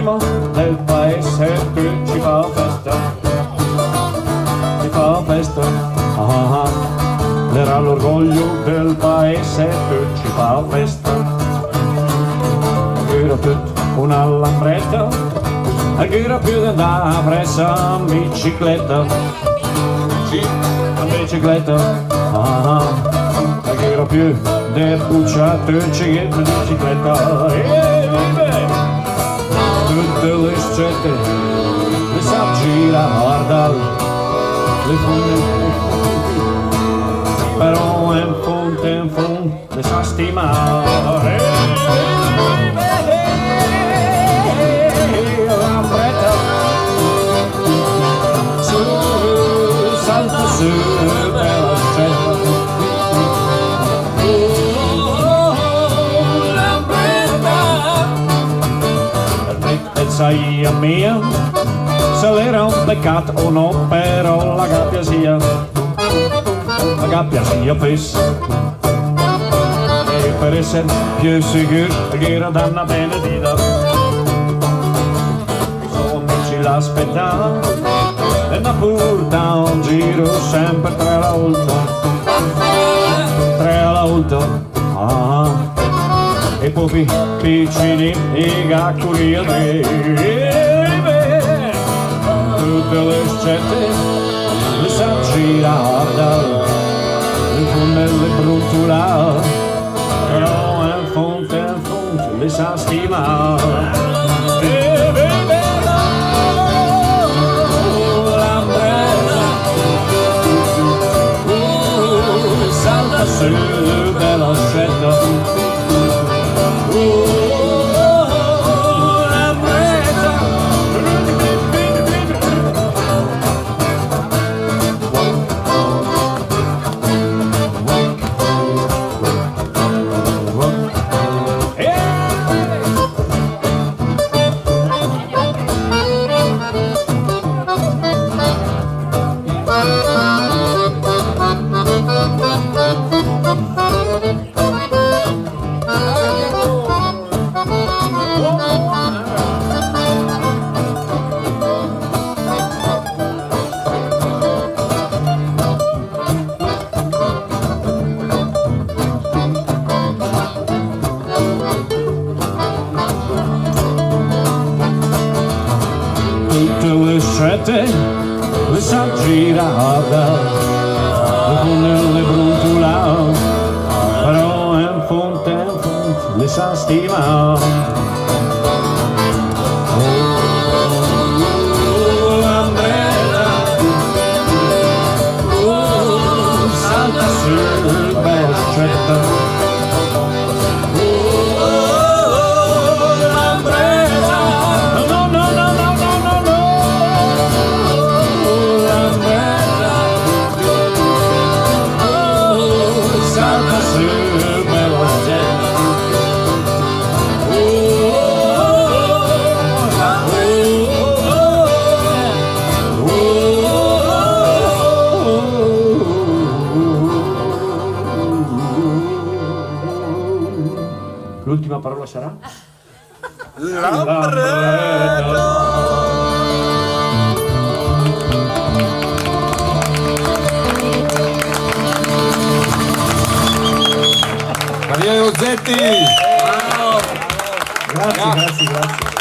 primo del paese che ci fa festa. Ci fa festa. Ah, ah. Era l'orgoglio del paese che ci fa festa. Era tutta una lambretta, che era più da andare presa in bicicletta. Sì, in bicicletta. Ah, che era più de bucciate che in bicicletta. Tutte le scette le sa girare, guarda le fonde. Però in fondo le sa stimare. Lambretta, su, salta su, bella scetta. Sai a mia, se l'era un peccato o no, però la gabbia sia fessa. E per essere più sicuro che era danna benedita, sono amici l'aspettava e mi porta un giro sempre tre alla volta. Ah. E poi piccini e gaccoli a me. Tutte le scette le sa girare, le fondelle brutulare, però in fondo le sa stimare. Lambretta, salta su della scetta. Tutte le scette le sa girare, le fondelle brutulare, però in fondo le sa stimare. Lambretta, salta su, bella scetta. L'ultima parola sarà? Lambretta. Daniele Rozzetti! Grazie.